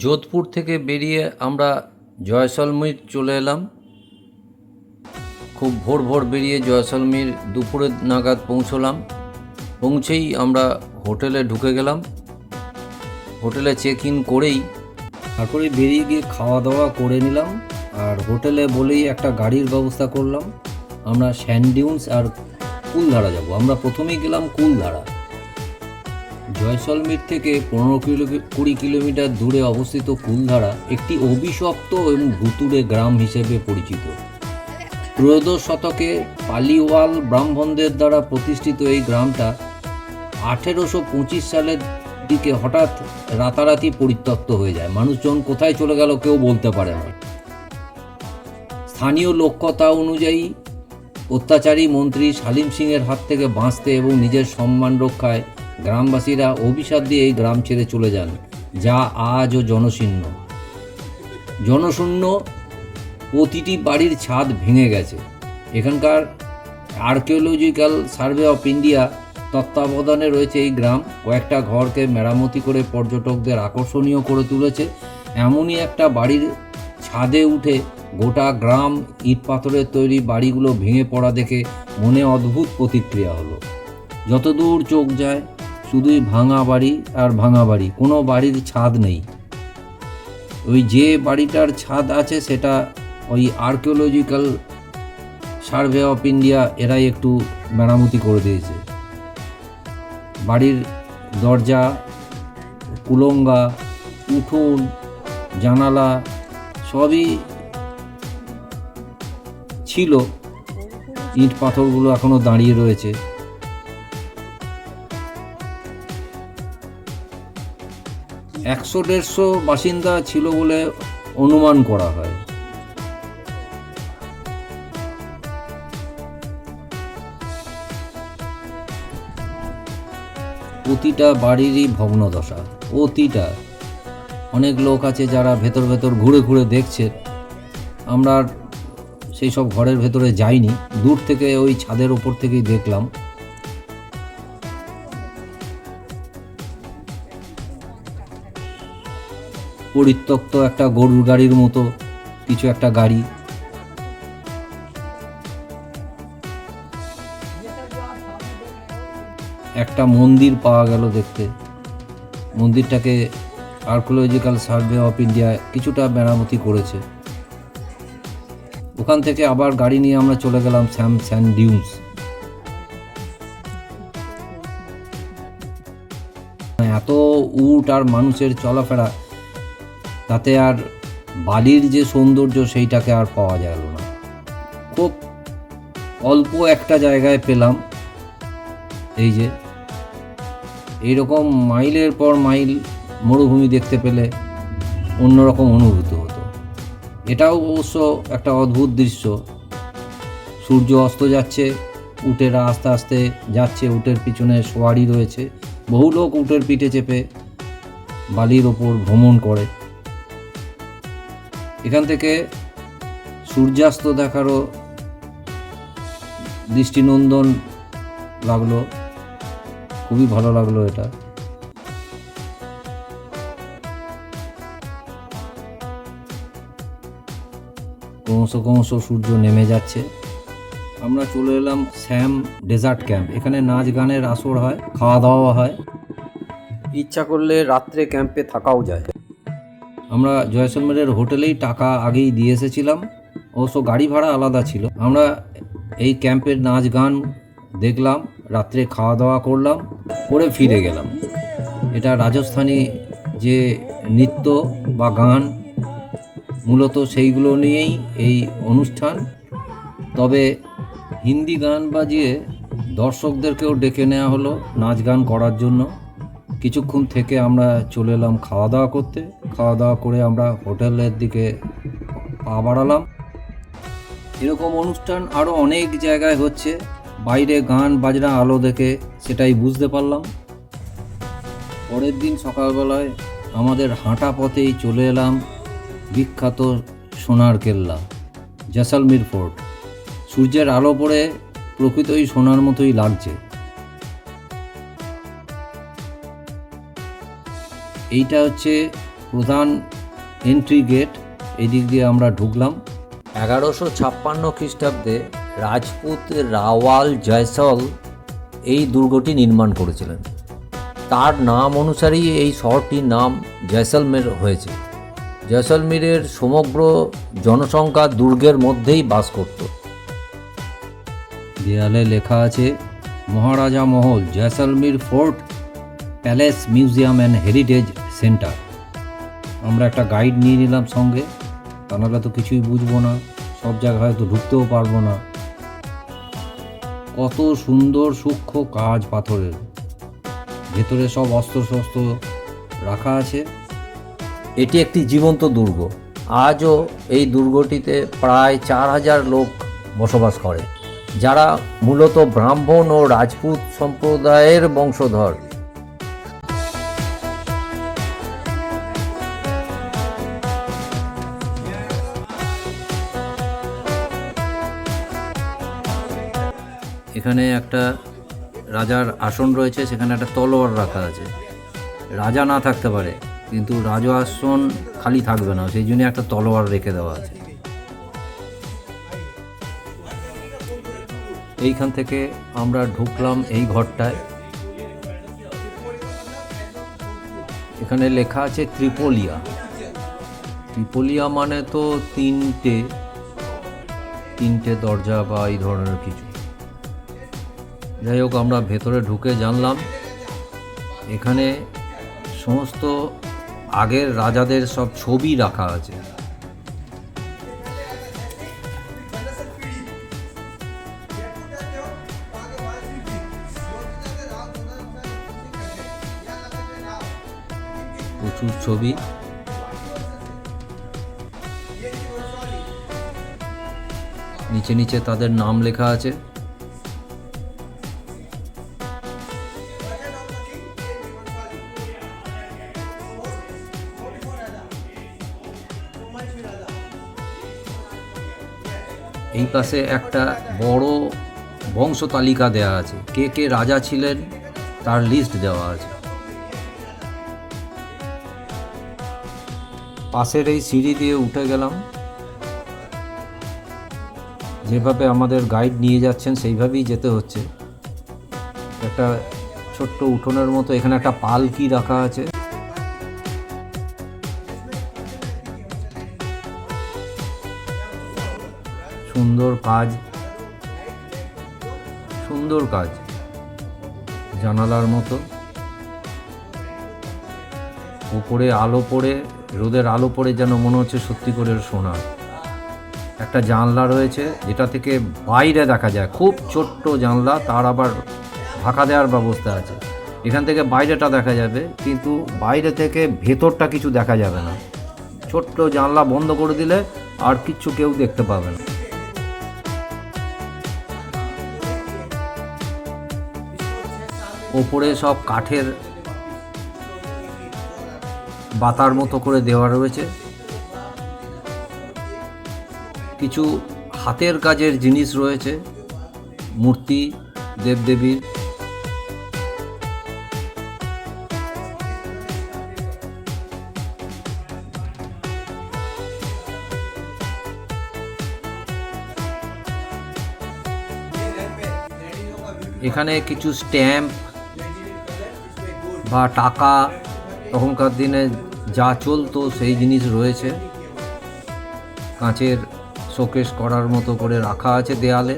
যোধপুর থেকে বেরিয়ে আমরা জয়সলমীর চলে এলাম। খুব ভোর ভোর বেরিয়ে জয়সলমীর দুপুরের নাগাদ পৌঁছেই আমরা হোটেলে ঢুকে গেলাম। হোটেলে চেক ইন করেই তারপরে বেরিয়ে গিয়ে খাওয়া দাওয়া করে নিলাম। আর হোটেলে বলেই একটা গাড়ির ব্যবস্থা করলাম। আমরা স্যান্ড ডিউনস আর কুলধারা যাব। আমরা প্রথমেই গেলাম কুলধারা। জয়সলমীর থেকে 15-20 কিলোমিটার দূরে অবস্থিত কুলধারা একটি অভিশপ্ত এবং ভুতুড়ে গ্রাম হিসেবে পরিচিত। ত্রয়োদশ শতকে পালিওয়াল ব্রাহ্মণদের দ্বারা প্রতিষ্ঠিত এই গ্রামটা 1825 সালের দিকে হঠাৎ রাতারাতি পরিত্যক্ত হয়ে যায়। মানুষজন কোথায় চলে গেল কেউ বলতে পারে না। স্থানীয় লোককথা অনুযায়ী অত্যাচারী মন্ত্রী সালিম সিংয়ের হাত থেকে বাঁচতে এবং নিজের সম্মান রক্ষায় গ্রামবাসীরা অভিশাপ দিয়ে এই গ্রাম ছেড়ে চলে যান, যা আজও জনশূন্য। প্রতিটি বাড়ির ছাদ ভেঙে গেছে। এখানকার আর্কিওলজিক্যাল সার্ভে অফ ইন্ডিয়া তত্ত্বাবধানে রয়েছে এই গ্রাম। কয়েকটা ঘরকে মেরামতি করে পর্যটকদের আকর্ষণীয় করে তুলেছে। এমনই একটা বাড়ির ছাদে উঠে গোটা গ্রাম ইট পাথরের তৈরি বাড়িগুলো ভেঙে পড়া দেখে মনে অদ্ভুত প্রতিক্রিয়া হলো। যতদূর চোখ যায় শুধুই ভাঙা বাড়ি আর ভাঙা বাড়ি, কোনো বাড়ির ছাদ নেই। ওই যে বাড়িটার ছাদ আছে সেটা ওই আর্কিওলজিক্যাল সার্ভে অফ ইন্ডিয়া এরাই একটু মেরামতি করে দিয়েছে। বাড়ির দরজা, কুলঙ্গা, উঠোন, জানালা সবই ছিল। ইট পাথরগুলো এখনো দাঁড়িয়ে রয়েছে। 100-150 বাসিন্দা ছিল বলে অনুমান করা হয়। প্রতিটা বাড়িরই ভগ্নদশা, প্রতিটা। অনেক লোক আছে যারা ভেতর ঘুরে ঘুরে দেখছে। আমরা সেই সব ঘরের ভেতরে যাইনি, দূর থেকে ওই ছাদের ওপর থেকেই দেখলাম। পরিত্যক্ত একটা গরুর গাড়ির মতো কিছু একটা গাড়ি। একটা মন্দির পাওয়া গেল দেখতে। মন্দিরটাকে আর্কিওলজিক্যাল সার্ভে অফ ইন্ডিয়া কিছুটা মেরামতি করেছে। ওখান থেকে আবার গাড়ি নিয়ে আমরা চলে গেলাম স্যান্ড ডিউনস। এত উট আর মানুষের চলাফেরা, তাতে আর বালির যে সৌন্দর্য সেইটাকে আর পাওয়া গেল না। খুব অল্প একটা জায়গায় পেলাম এই যে এইরকম মাইলের পর মাইল মরুভূমি দেখতে পেলে অন্যরকম অনুভূতি হতো। এটাও অবশ্য একটা অদ্ভুত দৃশ্য। সূর্য অস্ত যাচ্ছে, উটেরা আস্তে আস্তে যাচ্ছে, উটের পিছনে সোয়ারি রয়েছে। বহু লোক উটের পিঠে চেপে বালির ওপর ভ্রমণ করে। এখান থেকে সূর্যাস্ত দেখারও দৃষ্টিনন্দন লাগলো, খুবই ভালো লাগলো এটা। ক্রমশ সূর্য নেমে যাচ্ছে। আমরা চলে এলাম স্যাম ডেজার্ট ক্যাম্প। এখানে নাচ গানের আসর হয়, খাওয়া দাওয়া হয়। ইচ্ছা করলে রাত্রে ক্যাম্পে থাকাও যায়। আমরা জয়সলমেরের হোটেলেই টাকা আগেই দিয়ে এসেছিলাম, অবশ্য গাড়ি ভাড়া আলাদা ছিল। আমরা এই ক্যাম্পের নাচ গান দেখলাম, রাত্রে খাওয়া দাওয়া করলাম, করে ফিরে গেলাম। এটা রাজস্থানী যে নৃত্য বা গান, মূলত সেইগুলো নিয়েই এই অনুষ্ঠান। তবে হিন্দি গান বাজিয়ে দর্শকদেরকেও ডেকে নেওয়া হলো নাচ গান করার জন্য। কিছুক্ষণ থেকে আমরা চলে এলাম খাওয়া দাওয়া করতে। খাওয়া দাওয়া করে আমরা হোটেলের দিকে পা বাড়ালাম। এরকম অনুষ্ঠান আরও অনেক জায়গায় হচ্ছে। বাইরে গান বাজনা আলো দেখে সেটাই বুঝতে পারলাম। পরের দিন সকালবেলায় আমাদের হাঁটা পথেই চলে এলাম বিখ্যাত সোনার কেল্লা, জয়সলমীর ফোর্ট। সূর্যের আলো পড়ে প্রকৃতই সোনার মতোই লাগছে। এইটা হচ্ছে প্রধান এন্ট্রি গেট, এই দিক দিয়ে আমরা ঢুকলাম। 1156 খ্রিস্টাব্দে রাজপুত রাওয়াল জয়সল এই দুর্গটি নির্মাণ করেছিলেন। তার নাম অনুসারেই এই শহরটির নাম জয়সলমের হয়েছে। জয়সলমীরের সমগ্র জনসংখ্যা দুর্গের মধ্যেই বাস করত। দেয়ালে লেখা আছে মহারাজা মহল, Jaisalmer fort, palace, museum and heritage centre. আমরা একটা গাইড নিয়ে নিলাম সঙ্গে, তা নাহলে তো কিছুই বুঝবো না, সব জায়গায় হয়তো ঢুকতেও পারবো না। কত সুন্দর সূক্ষ্ম কাজ পাথরের, ভেতরে সব অস্ত্র শস্ত্র রাখা আছে। এটি একটি জীবন্ত দুর্গ। আজও এই দুর্গটিতে প্রায় 4000 লোক বসবাস করে, যারা মূলত ব্রাহ্মণ ও রাজপুত সম্প্রদায়ের বংশধর। এখানে একটা রাজার আসন রয়েছে, সেখানে একটা তলোয়ার রাখা আছে। রাজা না থাকতে পারে, কিন্তু রাজ আসন খালি থাকবে না, সেই জন্য একটা তলোয়ার রেখে দেওয়া আছে। এইখান থেকে আমরা ঢুকলাম এই ঘরটায়। এখানে লেখা আছে ত্রিপোলিয়া। ত্রিপোলিয়া মানে তো তিনটে দরজা বা এই ধরনের কিছু। যাই হোক, আমরা ভেতরে ঢুকে জানলাম এখানে সমস্ত আগের রাজাদের সব ছবি রাখা আছে। প্রচুর ছবি। নিচে নিচে তাদের নাম লেখা আছে। এই পাশে একটা বড় বংশ তালিকা দেওয়া আছে, কে কে রাজা ছিলেন তার লিস্ট দেওয়া আছে। পাশের এই সিঁড়ি দিয়ে উঠে গেলাম। যেভাবে আমাদের গাইড নিয়ে যাচ্ছেন সেইভাবেই যেতে হচ্ছে। একটা ছোট্ট উঠোনের মতো, এখানে একটা পালকি রাখা আছে। সুন্দর কাজ, জানালার মতো। উপরে আলো পড়ে, রোদের আলো পড়ে যেন মনে হচ্ছে সত্যি করে সোনা। একটা জানলা রয়েছে যেটা থেকে বাইরে দেখা যায়, খুব ছোট্ট জানলা, তার আবার ঢাকা দেওয়ার ব্যবস্থা আছে। এখান থেকে বাইরেটা দেখা যাবে, কিন্তু বাইরে থেকে ভেতরটা কিছু দেখা যাবে না। ছোট্ট জানলা বন্ধ করে দিলে আর কিচ্ছু কেউ দেখতে পাবে না। ওপরে সব কাঠের বাতার মতো করে দেওয়া রয়েছে। কিছু হাতের কাজের জিনিস রয়েছে, মূর্তি, দেবদেবীর। এখানে কিছু স্ট্যাম্প বা টাকা, তখনকার দিনে যা চলতো সেই জিনিস রয়েছে। কাঁচের শোকেস করার মতো করে রাখা আছে দেয়ালে।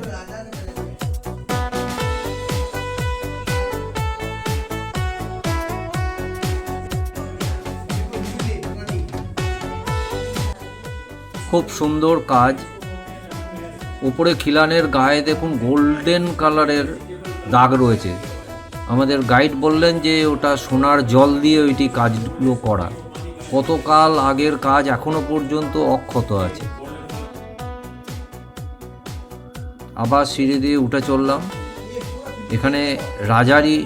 খুব সুন্দর কাজ। উপরে খিলানের গায়ে দেখুন গোল্ডেন কালারের দাগ রয়েছে। আমাদের গাইড বললেন যে ওটা সোনার জল দিয়ে ওইটি কাজগুলো করা। কতকাল আগের কাজ, এখনো পর্যন্ত অক্ষত আছে। আবার সিঁড়ি দিয়ে উঠে চললাম। এখানে রাজারই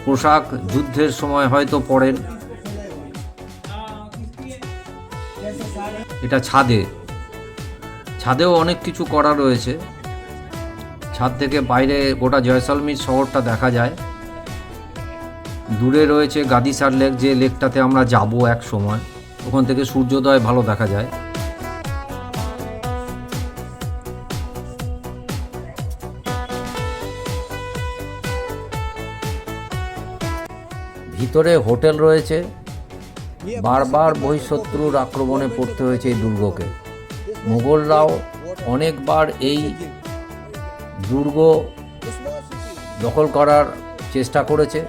পোশাক, যুদ্ধের সময় হয়তো পরেন। এটা ছাদেও অনেক কিছু করা রয়েছে। ছাদ থেকে বাইরে গোটা জয়সলমীর শহরটা দেখা যায়। দূরে রয়েছে গাদিসার লেক, যে লেকটাতে আমরা যাব এক সময়। ওখান থেকে সূর্যোদয় ভালো দেখা যায়। ভিতরে হোটেল রয়েছে। বারবার বহিঃশত্রুর আক্রমণে পড়তে হয়েছে এই দুর্গকে। মুঘলরাও অনেকবার এই দুর্গ দখল করার চেষ্টা করেছে,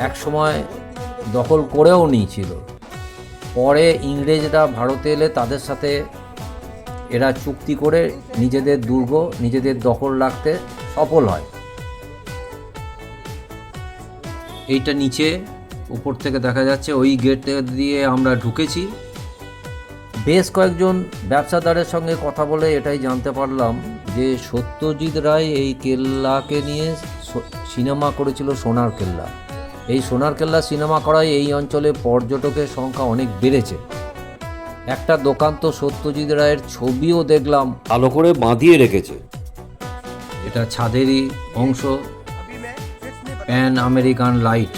এক সময় দখল করেও নিয়েছিল। পরে ইংরেজরা ভারতে এলে তাদের সাথে এরা চুক্তি করে নিজেদের দুর্গ নিজেদের দখল রাখতে সফল হয়। এইটা নিচে উপর থেকে দেখা যাচ্ছে, ওই গেট দিয়ে আমরা ঢুকেছি। বেশ কয়েকজন ব্যবসাদারের সঙ্গে কথা বলে এটাই জানতে পারলাম যে সত্যজিৎ রায় এই কেল্লাকে নিয়ে সিনেমা করেছিল সোনার কেল্লা। এই সোনার কেল্লা সিনেমা করায় এই অঞ্চলে পর্যটকের সংখ্যা অনেক বেড়েছে। একটা দোকান তো সত্যজিৎ রায়ের ছবিও দেখলাম ভালো করে বাঁধিয়ে রেখেছে। এটা ছাদেরই অংশ, প্যান আমেরিকান লাইট।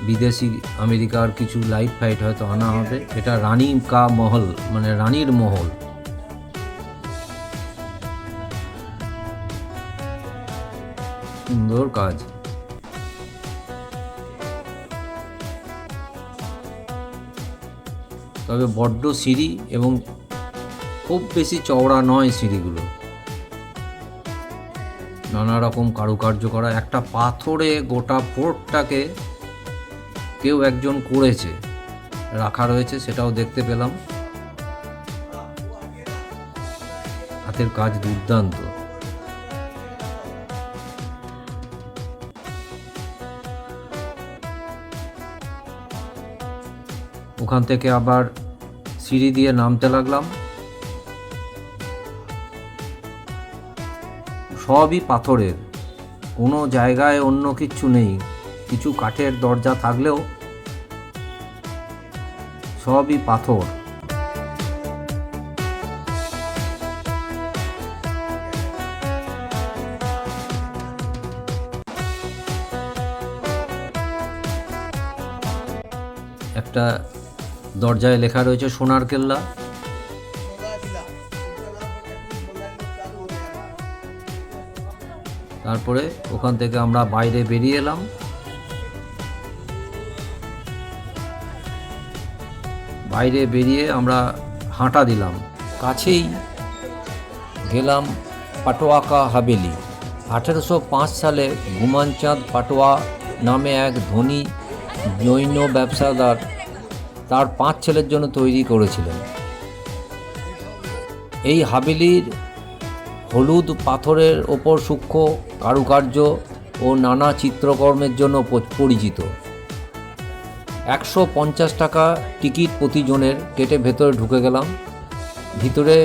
বিদেশি আমেরিকার কিছু লাইট ফাইট হয়তো আনা হবে। এটা রানী কা মহল, মানে রানীর মহল। সুন্দর কাজ। তবে বড্ড সিঁড়ি এবং খুব বেশি চওড়া নয় সিঁড়িগুলো, নানা রকম কারুকার্য করা। একটা পাথরে গোটা ফোর্টটাকে কেউ একজন করেছে, রাখা রয়েছে, সেটাও দেখতে পেলাম। হাতের কাজ দুর্দান্ত। ওখান থেকে আবার সিঁড়ি দিয়ে নামতে লাগলাম। সবই পাথরের, কোনো জায়গায় অন্য কিচ্ছু নেই। কিছু কাঠের দরজা থাকলেও সবই পাথর। একটা দরজায় লেখা রয়েছে সোনার কেল্লা। তারপরে ওখান থেকে আমরা বাইরে বেরিয়ে এলাম। বাইরে বেরিয়ে আমরা হাঁটা দিলাম। কাছেই গেলাম পাটোয়াকা হাভেলি। 1805 সালে গুমানচাঁদ পাটোয়া নামে এক ধনী জৈন ব্যবসাদার তার 5 ছেলের জন্য তৈরি করেছিলেন। এই হাভেলির হলুদ পাথরের ওপর সূক্ষ্ম কারুকার্য ও নানা চিত্রকর্মের জন্য পরিচিত। 150 টাকা টিকিট প্রতিজনের কেটে ভেতরে ঢুকে গেলাম। ভিতরে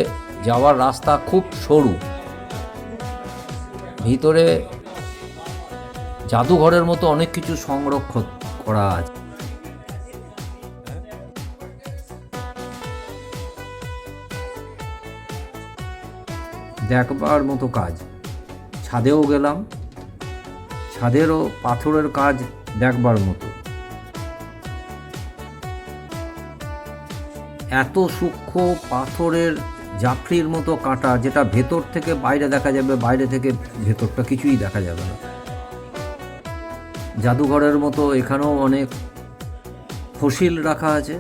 যাওয়ার রাস্তা খুব সরু। ভিতরে জাদুঘরের মতো অনেক কিছু সংরক্ষণ করা আছে। দেখবার মতো কাজ। ছাদেও গেলাম, ছাদেরও পাথরের কাজ দেখবার মতো। এত সূক্ষ্ম পাথরের জাফরির মতো কাটা, যেটা ভেতর থেকে বাইরে দেখা যাবে, বাইরে থেকে ভেতরটা কিছুই দেখা যাবে না। জাদুঘরের মতো এখানেও অনেক ফসিল রাখা আছে।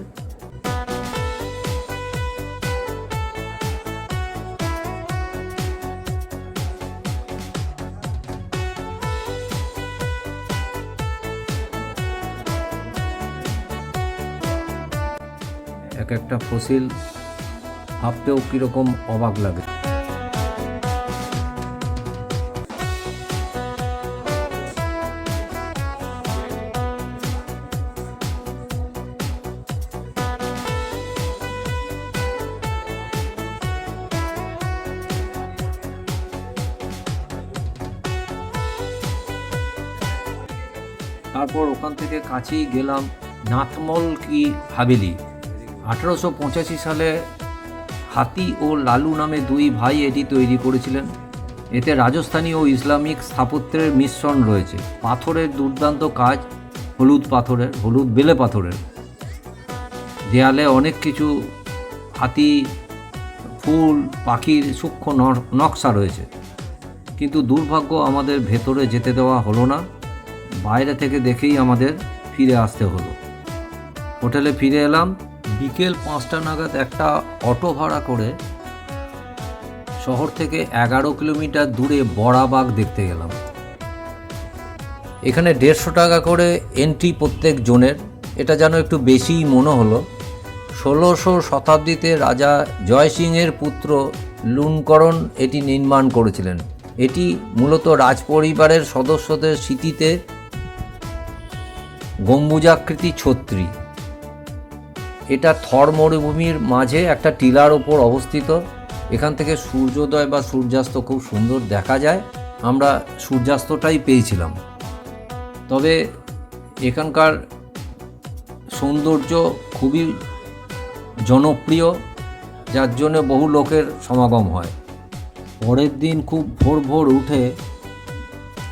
এক একটা ফসিল ভাবতেও কীরকম অবাক লাগে। তারপর ওখান থেকে কাছেই গেলাম নাথমল কি হাভেলি। 1885 সালে হাতি ও লালু নামে 2 ভাই এটি তৈরি করেছিলেন। এতে রাজস্থানী ও ইসলামিক স্থাপত্যের মিশ্রণ রয়েছে। পাথরের দুর্দান্ত কাজ, হলুদ বেলে পাথরের। দেয়ালে অনেক কিছু হাতি, ফুল, পাখির সূক্ষ্ম নকশা রয়েছে, কিন্তু দুর্ভাগ্য আমাদের ভেতরে যেতে দেওয়া হলো না। বাইরে থেকে দেখেই আমাদের ফিরে আসতে হলো। হোটেলে ফিরে এলাম। বিকেল 5টা নাগাদ একটা অটো ভাড়া করে শহর থেকে 11 কিলোমিটার দূরে বড়াবাগ দেখতে গেলাম। এখানে 150 টাকা করে এন্ট্রি প্রত্যেক জনের। এটা যেন একটু বেশিই মনে হলো। 16শো শতাব্দীতে রাজা জয় সিংয়ের পুত্র লুনকরণ এটি নির্মাণ করেছিলেন। এটি মূলত রাজপরিবারের সদস্যদের স্মৃতিতে গম্বুজাকৃতি ছত্রি। এটা থর মরুভূমির মাঝে একটা টিলার ওপর অবস্থিত। এখান থেকে সূর্যোদয় বা সূর্যাস্ত খুব সুন্দর দেখা যায়। আমরা সূর্যাস্তটাই পেয়েছিলাম। তবে এখানকার সৌন্দর্য খুবই জনপ্রিয়, যার জন্য বহু লোকের সমাগম হয়। পরের দিন খুব ভোর উঠে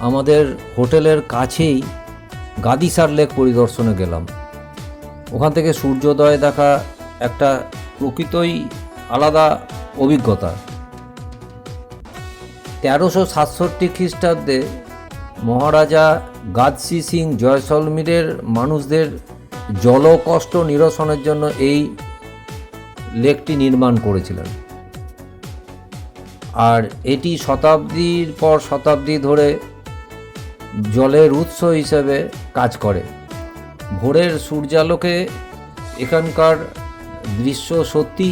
আমাদের হোটেলের কাছেই গাদিসার লেক পরিদর্শনে গেলাম। ওখান থেকে সূর্যোদয় দেখা একটা প্রকৃতই আলাদা অভিজ্ঞতা। 1367 খ্রিস্টাব্দে মহারাজা গাদসি সিং জয়সলমীরের মানুষদের জলকষ্ট নিরসনের জন্য এই লেকটি নির্মাণ করেছিলেন। আর এটি শতাব্দীর পর শতাব্দী ধরে জলের উৎস হিসেবে কাজ করে। ভোরের সূর্যালোকে এখানকার দৃশ্য সত্যি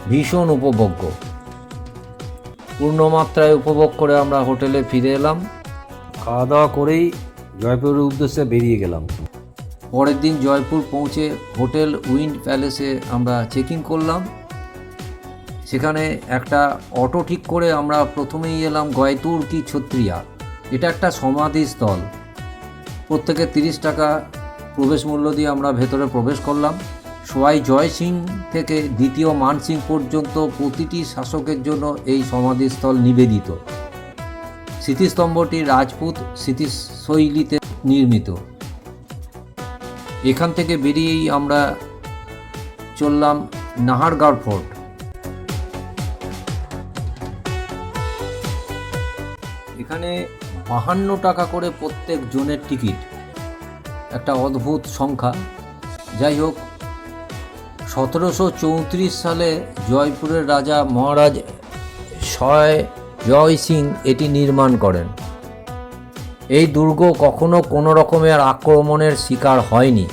ভীষণ উপভোগ্য। পূর্ণমাত্রায় উপভোগ করে আমরা হোটেলে ফিরে এলাম। খাওয়া দাওয়া করেই জয়পুরের উদ্দেশ্যে বেরিয়ে গেলাম। পরের দিন জয়পুর পৌঁছে হোটেল উইন্ড প্যালেসে আমরা চেক ইন করলাম। সেখানে একটা অটো ঠিক করে আমরা প্রথমেই এলাম গয়তুর কি ছত্রিয়া। এটা একটা সমাধিস্থল। প্রত্যেকে 30 টাকা প্রবেশ মূল্য দিয়ে আমরা ভেতরে প্রবেশ করলাম। সোয়াই জয় সিং থেকে দ্বিতীয় মান সিং পর্যন্ত প্রতিটি শাসকের জন্য এই সমাধিস্থল নিবেদিত। স্মৃতিস্তম্ভটি রাজপুত স্মৃতিশৈলীতে নির্মিত। এখান থেকে বেরিয়েই আমরা চললাম নাহারগড় ফোর্ট। এখানে 52 টাকা করে প্রত্যেক জনের টিকিট, একটা অদ্ভুত সংখ্যা। যাই হোক, 1734 সালে জয়পুরের রাজা মহারাজ জয় সিং এটি নির্মাণ করেন। এই দুর্গ কখনো কোনো রকমের আক্রমণের শিকার হয়নি।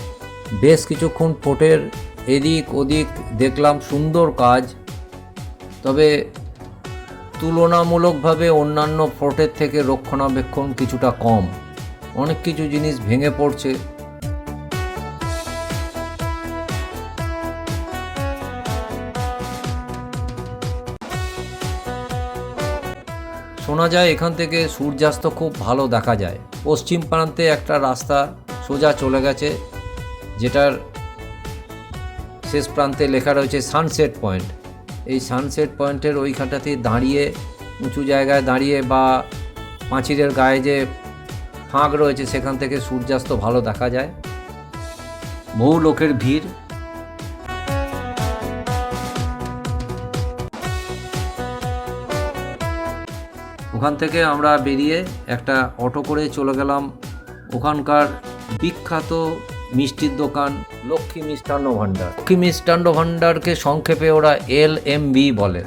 বেশ কিছুক্ষণ ফোর্টের এদিক ওদিক দেখলাম, সুন্দর কাজ। তবে তুলনামূলকভাবে অন্যান্য ফোর্টের থেকে রক্ষণাবেক্ষণ কিছুটা কম। অনেক কিছু জিনিস ভেঙে পড়ছে। শোনা যায় এখান থেকে সূর্যাস্ত খুব ভালো দেখা যায়। পশ্চিম প্রান্তে একটা রাস্তা সোজা চলে গেছে, যেটার শেষ প্রান্তে লেখা রয়েছে সানসেট পয়েন্ট। এই সানসেট পয়েন্টের ওইখানটাতে দাঁড়িয়ে, উঁচু জায়গায় দাঁড়িয়ে বা পাঁচিলের গায়ে যে ফাঁক রয়েছে সেখান থেকে সূর্যাস্ত ভালো দেখা যায়। বহু লোকের ভিড়। ওখান থেকে আমরা বেরিয়ে একটা অটো করে চলে গেলাম ওখানকার বিখ্যাত মিষ্টির দোকান লক্ষ্মী মিষ্টান্ন ভাণ্ডার। লক্ষ্মী মিষ্টান্ন ভাণ্ডারকে সংক্ষেপে ওরা LMV বলে।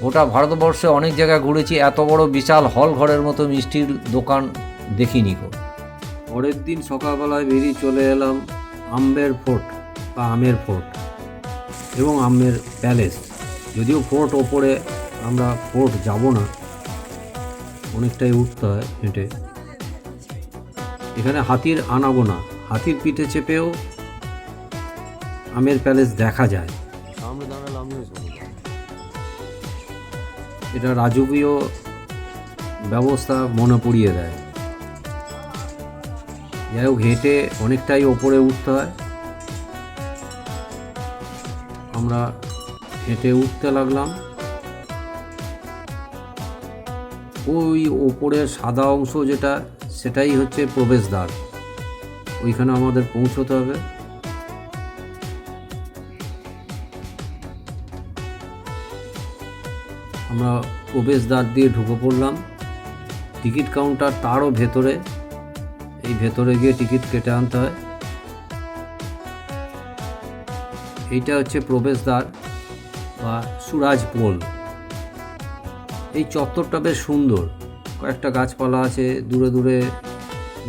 গোটা ভারতবর্ষে অনেক জায়গায় ঘুরেছি, এত বড় বিশাল হল ঘরের মতো মিষ্টির দোকান দেখিনি গো। পরের দিন সকালবেলায় বেরিয়ে চলে এলাম আম্বের ফোর্ট বা আমের ফোর্ট এবং আমের প্যালেস। যদিও ফোর্ট ওপরে, আমরা ফোর্ট যাব না, অনেকটাই উঠতে হয় হেঁটে। এখানে হাতির আনাগোনা, হাতির পিঠে চেপেও আমের প্যালেস দেখা যায়। এটা রাজকীয় ব্যবস্থা মনে পড়িয়ে দেয়। যাই হোক, হেঁটে অনেকটাই ওপরে উঠতে হয়। আমরা হেঁটে উঠতে লাগলাম। ওই ওপরের সাদা অংশ যেটা, সেটাই হচ্ছে প্রবেশদ্বার। ওইখানে আমাদের পৌঁছতে হবে। আমরা প্রবেশদ্বার দিয়ে ঢুকে পড়লাম। টিকিট কাউন্টার তারও ভেতরে, এই ভেতরে গিয়ে টিকিট কেটে আনতে হয়। এইটা হচ্ছে প্রবেশদ্বার বা সুরাজ পোল। এই চত্বরটা বেশ সুন্দর, কয়েকটা গাছপালা আছে, দূরে দূরে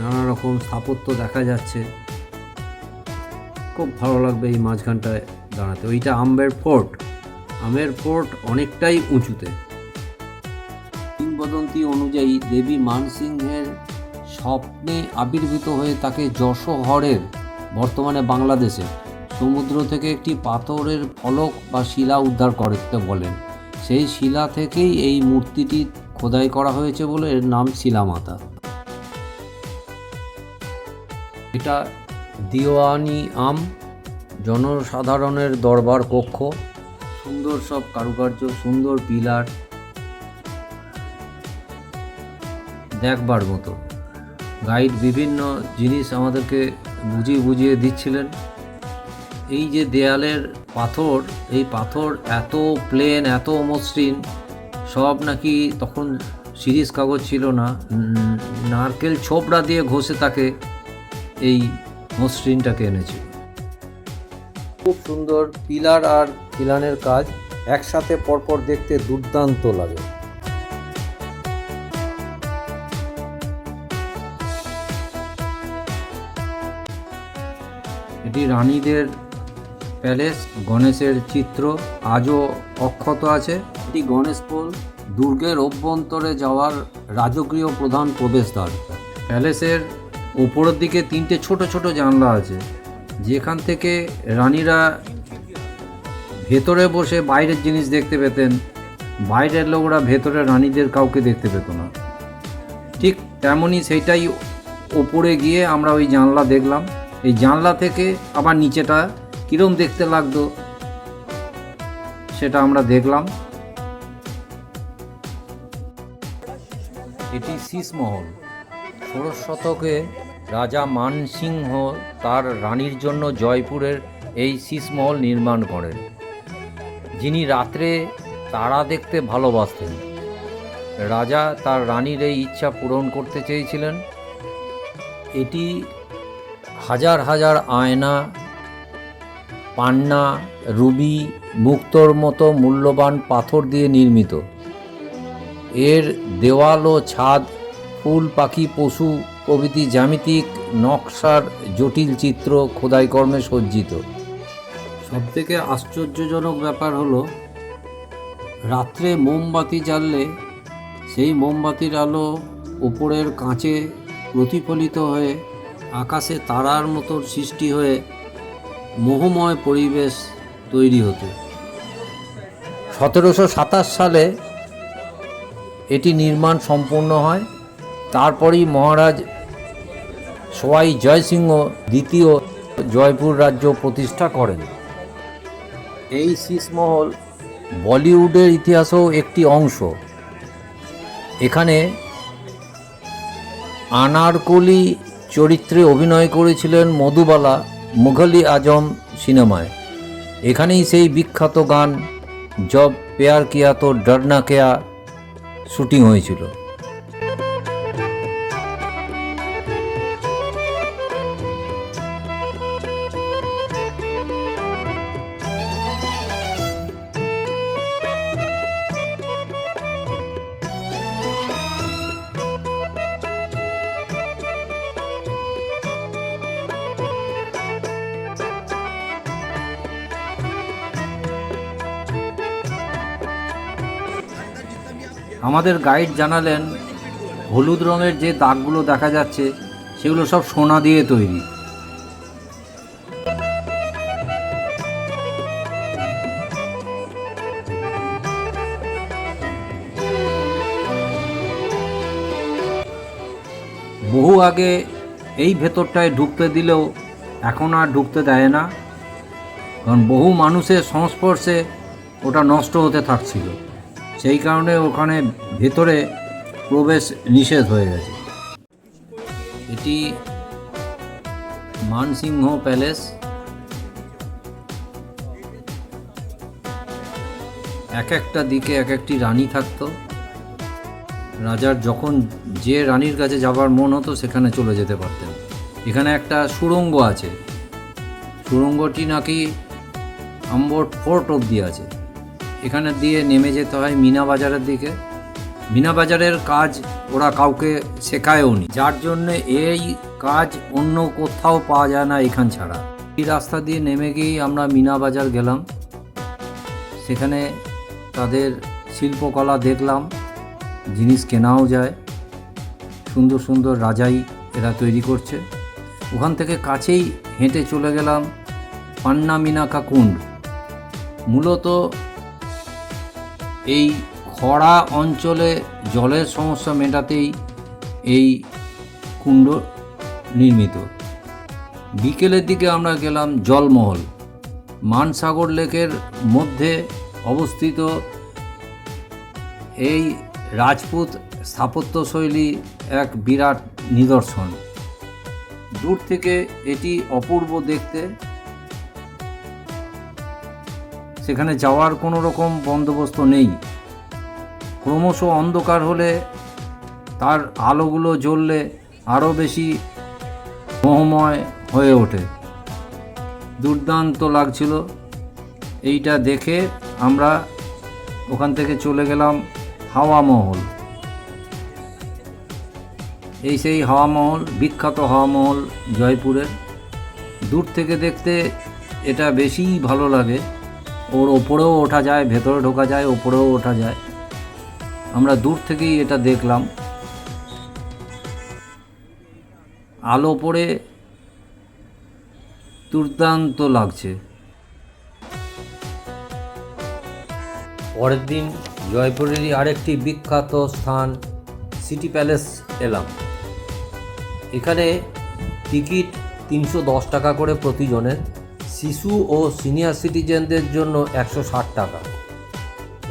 নানা রকম স্থাপত্য দেখা যাচ্ছে। খুব ভালো লাগবে এই মাঝখানটায় দাঁড়াতে। ওইটা আমের ফোর্ট। আমের ফোর্ট অনেকটাই উঁচুতে। কিংবদন্তি অনুযায়ী দেবী মানসিংহের স্বপ্নে আবির্ভূত হয়ে তাকে যশোহরের, বর্তমানে বাংলাদেশে, সমুদ্র থেকে একটি পাথরের ফলক বা শিলা উদ্ধার করতে বলেন। সেই শিলা থেকেই এই মূর্তিটি খোদাই করা হয়েছে বলে এর নাম শিলামাতা। এটা দিওয়ানি আম, জনসাধারণের দরবার কক্ষ। সুন্দর সব কারুকার্য, সুন্দর পিলার, দেখবার মতো। গাইড বিভিন্ন জিনিস আমাদেরকে বুঝিয়ে দিচ্ছিলেন। এই যে দেয়ালের পাথর, এই পাথর এত প্লেন, এত মসৃণ, সব নাকি তখন সিরিজ কাগজ ছিল না, নারকেল ছোবড়া দিয়ে ঘষে তাকে এই মসৃণটাকে এনেছিল। খুব সুন্দর পিলার আর খিলানের কাজ একসাথে পরপর দেখতে দুর্দান্ত লাগে। এটি রানীদের প্যালেস। গণেশের চিত্র আজও অক্ষত আছে। এটি গণেশ পোল, দুর্গের অভ্যন্তরে যাওয়ার রাজকীয় প্রধান প্রবেশদ্বার। প্যালেসের উপরের দিকে 3টে ছোট ছোট জানলা আছে, যেখান থেকে রানীরা ভেতরে বসে বাইরের জিনিস দেখতে পেতেন। বাইরের লোকরা ভেতরে রানীদের কাউকে দেখতে পেত না। ঠিক তেমনই সেইটাই ওপরে গিয়ে আমরা ওই জানলা দেখলাম। এই জানলা থেকে আবার নিচেটা কীরকম দেখতে লাগতো সেটা আমরা দেখলাম। এটি শীষমহল। 16 শতকে রাজা মানসিংহ তার রানীর জন্য জয়পুরের এই শীষমহল নির্মাণ করেন, যিনি রাত্রে তারা দেখতে ভালোবাসতেন। রাজা তার রানীর এই ইচ্ছা পূরণ করতে চেয়েছিলেন। এটি হাজার হাজার আয়না, পান্না, রুবি, মুক্তোর মতো মূল্যবান পাথর দিয়ে নির্মিত। এর দেওয়াল ও ছাদ ফুল, পাখি, পশু প্রভৃতি জ্যামিতিক নকশার জটিল চিত্র খোদাই কর্মে সজ্জিত। সবথেকে আশ্চর্যজনক ব্যাপার হলো, রাত্রে মোমবাতি জ্বাললে সেই মোমবাতির আলো উপরের কাঁচে প্রতিফলিত হয়ে আকাশে তারার মতো সৃষ্টি হয়ে মোহময় পরিবেশ তৈরি হতো। 1727 সালে এটি নির্মাণ সম্পূর্ণ হয়। তারপরই মহারাজ সওয়াই জয়সিংহ দ্বিতীয় জয়পুর রাজ্য প্রতিষ্ঠা করেন। এই শীষমহল বলিউডের ইতিহাসেও একটি অংশ। এখানে আনারকলি চরিত্রে অভিনয় করেছিলেন মধুবালা মুঘল-ই আজম সিনেমায়। এখানেই সেই বিখ্যাত গান জব প্যার কিয়া তো ডরনা কেয়া শুটিং হয়েছিল। আমাদের গাইড জানালেন, হলুদ রঙের যে দাগগুলো দেখা যাচ্ছে সেগুলো সব সোনা দিয়ে তৈরি। বহু আগে এই ভেতরটায় ঢুকতে দিলেও এখন আর ঢুকতে দেয় না, কারণ বহু মানুষের সংস্পর্শে ওটা নষ্ট হতে থাকছিল। সেই কারণে ওখানে ভেতরে প্রবেশ নিষেধ হয়ে গেছে। এটি মানসিংহ প্যালেস। এক একটা দিকে এক একটি রানী থাকতো। রাজার যখন যে রানীর কাছে যাবার মন হতো সেখানে চলে যেতে পারতেন। এখানে একটা সুড়ঙ্গ আছে, সুড়ঙ্গটি নাকি আম্বর ফোর্ট অবধি আছে। এখানে দিয়ে নেমে যেতে হয় মিনা বাজারের দিকে। মিনা বাজারের কাজ ওরা কাউকে শেখায়ও নি, যার জন্য এই কাজ অন্য কোথাও পাওয়া যায় না এখান ছাড়া। এই রাস্তা দিয়ে নেমে গিয়েই আমরা মিনা বাজার গেলাম। সেখানে তাদের শিল্পকলা দেখলাম, জিনিস কেনাও যায়। সুন্দর সুন্দর রাজাই এরা তৈরি করছে। ওখান থেকে কাছেই হেঁটে চলে গেলাম পান্না মিনাকা কুণ্ড। মূলত এই খরা অঞ্চলে জলের সমস্যা মেটাতেই এই কুণ্ড নির্মিত। বিকেলের দিকে আমরা গেলাম জলমহল। মানসাগর লেকের মধ্যে অবস্থিত এই রাজপুত স্থাপত্যশৈলী এক বিরাট নিদর্শন। দূর থেকে এটি অপূর্ব দেখতে। সেখানে যাওয়ার কোনো রকম বন্দোবস্ত নেই। ক্রমশ অন্ধকার হলে তার আলোগুলো জ্বললে আরও বেশি মোহময় হয়ে ওঠে। দুর্দান্ত লাগছিল। এইটা দেখে আমরা ওখান থেকে চলে গেলাম হাওয়া মহল। এই সেই হাওয়া মহল, বিখ্যাত হাওয়া মহল জয়পুরের। দূর থেকে দেখতে এটা বেশিই ভালো লাগে। ওর ওপরেও ওঠা যায়, ভেতরে ঢোকা যায়, ওপরেও ওঠা যায়। আমরা দূর থেকেই এটা দেখলাম। আলো পড়ে দুর্দান্ত লাগছে। পরের দিন জয়পুরেরই আরেকটি বিখ্যাত স্থান সিটি প্যালেস এলাম। এখানে টিকিট 310 টাকা করে প্রতিজনের। শিশু ও সিনিয়র সিটিজেনদের জন্য 160 টাকা।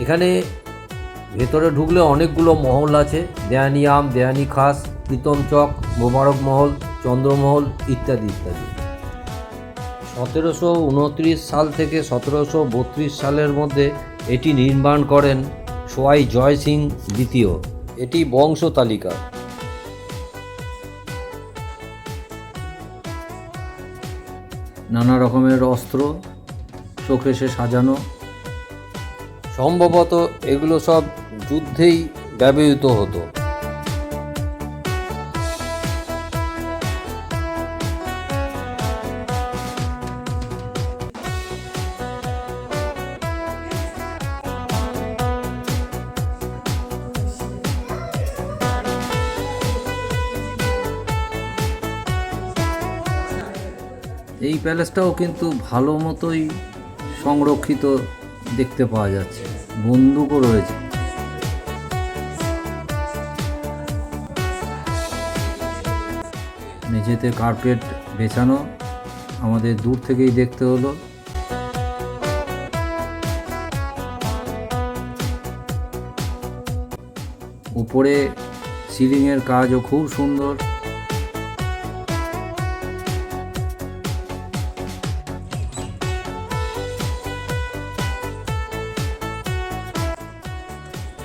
এখানে ভেতরে ঢুকলে অনেকগুলো মহল আছে। দেয়ানি আম, দেয়ানি খাস, প্রীতম চক, মোবারক মহল, চন্দ্রমহল ইত্যাদি ইত্যাদি। 1729 সাল থেকে 1732 সালের মধ্যে এটি নির্মাণ করেন সোয়াই জয় সিং দ্বিতীয়। এটি বংশ তালিকা। নানা রকমের অস্ত্র শোকেসে সাজানো। সম্ভবত এগুলো সব যুদ্ধেই ব্যবহৃত হতো। এই প্যালেসটাও কিন্তু ভালো মতোই সংরক্ষিত দেখতে পাওয়া যাচ্ছে। বন্দুকও রয়েছে। মেঝেতে কার্পেট বেছানো, আমাদের দূর থেকেই দেখতে হলো। উপরে সিলিংয়ের কাজও খুব সুন্দর।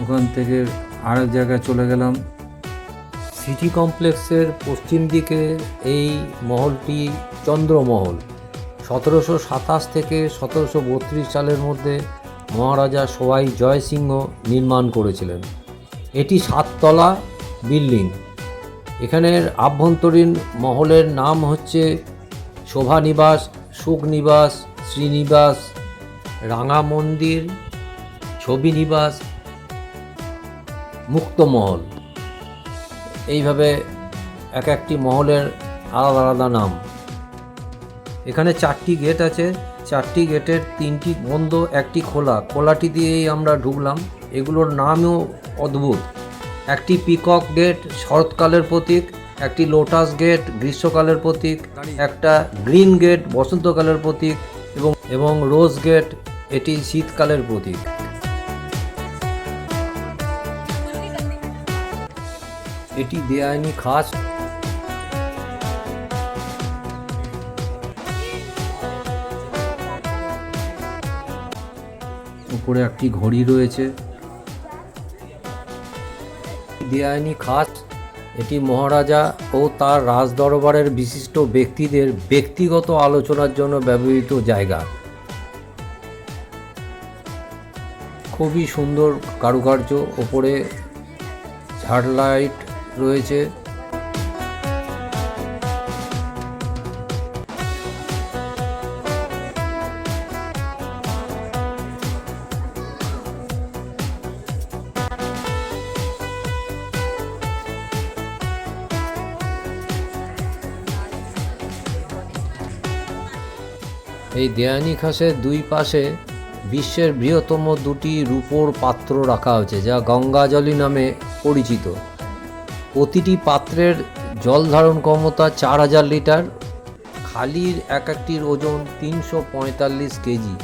ওখান থেকে আরেক জায়গায় চলে গেলাম। সিটি কমপ্লেক্সের পশ্চিম দিকে এই মহলটি চন্দ্রমহল। 1727 থেকে 1732 সালের মধ্যে মহারাজা সোয়াই জয় সিংহ নির্মাণ করেছিলেন। এটি 7 তলা বিল্ডিং। এখানের আভ্যন্তরীণ মহলের নাম হচ্ছে শোভানিবাস, সুখনিবাস, শ্রীনিবাস, রাঙা মন্দির, ছবিনিবাস, মুক্তমহল। এইভাবে এক একটি মহলের আলাদা আলাদা নাম। এখানে 4টি গেট আছে। 4টি গেটের 3টি বন্ধ, একটি খোলা। খোলাটি দিয়েই আমরা ঢুকলাম। এগুলোর নামও অদ্ভুত। একটি পিকক গেট শরৎকালের প্রতীক, একটি লোটাস গেট গ্রীষ্মকালের প্রতীক, একটা গ্রিন গেট বসন্তকালের প্রতীক এবং রোজ গেট এটি শীতকালের প্রতীক। এটি দেয়ানি খাস। উপরে একটি ঘড়ি রয়েছে। দেয়ানি খাস, এটি মহারাজা ও তার রাজদরবারের বিশিষ্ট ব্যক্তিদের ব্যক্তিগত আলোচনার জন্য ব্যবহৃত জায়গা। খুবই সুন্দর কারুকার্য, ওপরে ঝাড় লাইট রয়েছে। এই দেয়ানি খাসের দুই পাশে বিশ্বের বৃহত্তম দুটি রূপোর পাত্র রাখা হয়েছে, যা গঙ্গাজলি নামে পরিচিত। প্রতিটি পাত্রের জল ধারণ ক্ষমতা 4000 লিটার। খালির একটির ওজন 345 কেজি।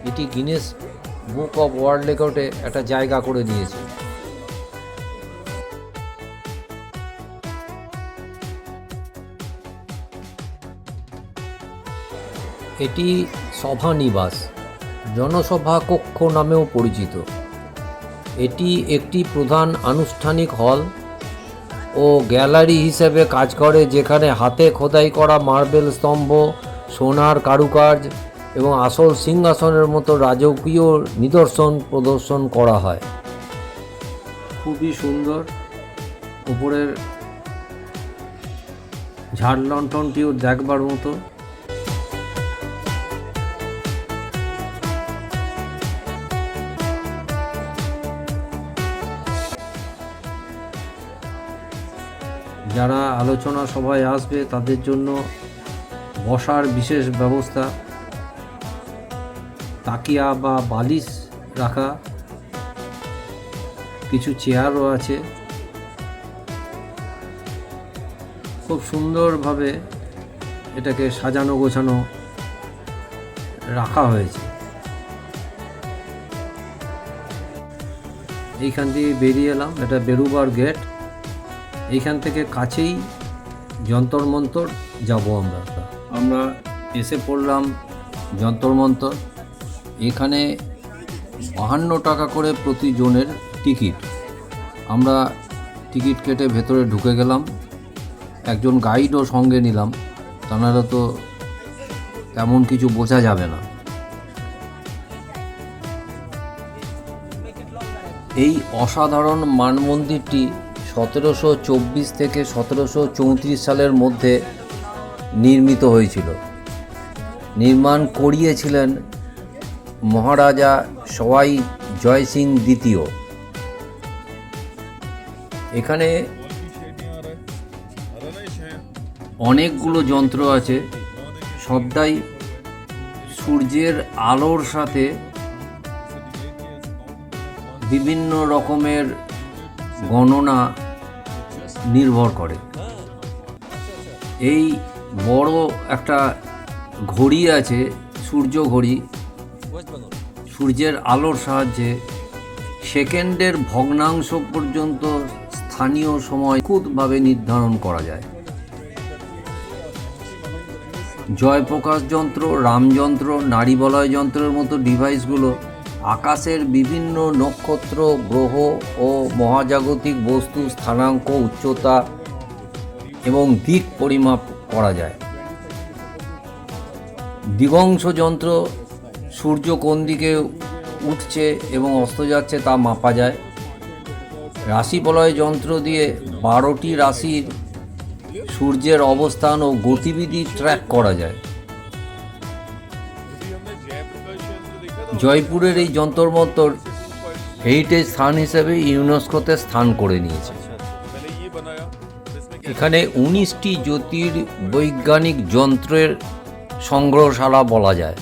এটি গিনেস বুক অফ ওয়ার্ল্ড রেকর্ডে একটা জায়গা করে নিয়েছে। এটি সভা নিবাস, জনসভা কক্ষ নামেও পরিচিত। এটি একটি প্রধান আনুষ্ঠানিক হল ও গ্যালারি হিসেবে কাজ করে, যেখানে হাতে খোদাই করা মার্বেল স্তম্ভ, সোনার কারুকাজ এবং আসল সিংহাসনের মতো রাজকীয় নিদর্শন প্রদর্শন করা হয়। খুবই সুন্দর। উপরের ঝাড় লণ্ঠনটিও দেখবার মতো। যারা আলোচনা সভায় আসবে তাদের জন্য বসার বিশেষ ব্যবস্থা, তাকিয়া বা বালিশ রাখা, কিছু চেয়ারও আছে। খুব সুন্দরভাবে এটাকে সাজানো গোছানো রাখা হয়েছে। এইখান দিয়ে বেরিয়ে এলাম, এটা বেরুবার গেট। এইখান থেকে কাছেই যন্তর মন্তর যাব। আমরা এসে পড়লাম যন্তর মন্তর। এখানে 52 টাকা করে প্রতি জনের টিকিট। আমরা টিকিট কেটে ভেতরে ঢুকে গেলাম। একজন গাইডও সঙ্গে নিলাম, তা নাহলে তো তেমন কিছু বোঝা যাবে না। এই অসাধারণ মানমন্দিরটি 1724 থেকে 1734 সালের মধ্যে নির্মিত হয়েছিল। নির্মাণ করিয়েছিলেন মহারাজা সওয়াই জয় সিং দ্বিতীয়। এখানে অনেকগুলো যন্ত্র আছে, সবটাই সূর্যের আলোর সাথে বিভিন্ন রকমের গণনা নির্ভর করে। এই বড় একটা ঘড়ি আছে, সূর্য ঘড়ি। সূর্যের আলোর সাহায্যে সেকেন্ডের ভগ্নাংশ পর্যন্ত স্থানীয় সময় নিখুঁতভাবে নির্ধারণ করা যায়। জয়প্রকাশ যন্ত্র, রামযন্ত্র, নাড়িবলয় যন্ত্রের মতো ডিভাইসগুলো আকাশের বিভিন্ন নক্ষত্র, গ্রহ ও মহাজাগতিক বস্তু স্থানাঙ্ক, উচ্চতা এবং দিক পরিমাপ করা যায়। দিগংশ যন্ত্র সূর্য কোন দিকে উঠছে এবং অস্ত যাচ্ছে তা মাপা যায়। রাশিবলয় যন্ত্র দিয়ে 12টি রাশির সূর্যের অবস্থান ও গতিবিধি ট্র্যাক করা যায়। জয়পুরের এই যন্তর মন্তর হেরিটেজ স্থান হিসেবে ইউনেস্কোতে স্থান করে নিয়েছে। এখানে 19টি জ্যোতির্বৈজ্ঞানিক যন্ত্রের সংগ্রহশালা বলা যায়।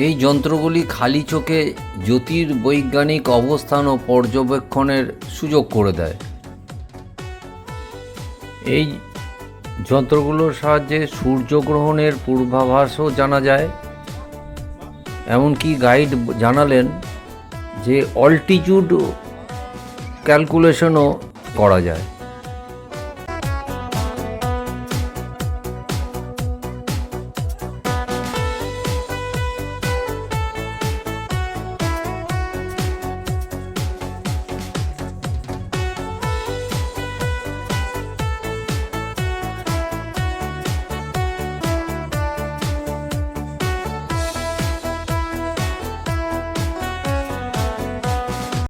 এই যন্ত্রগুলি খালি চোখে জ্যোতির্বৈজ্ঞানিক অবস্থান ও পর্যবেক্ষণের সুযোগ করে দেয়। এই যন্ত্রগুলোর সাহায্যে সূর্যগ্রহণের পূর্বাভাসও জানা যায়। এমনকি গাইড জানালেন যে অল্টিটিউড ক্যালকুলেশনও করা যায়।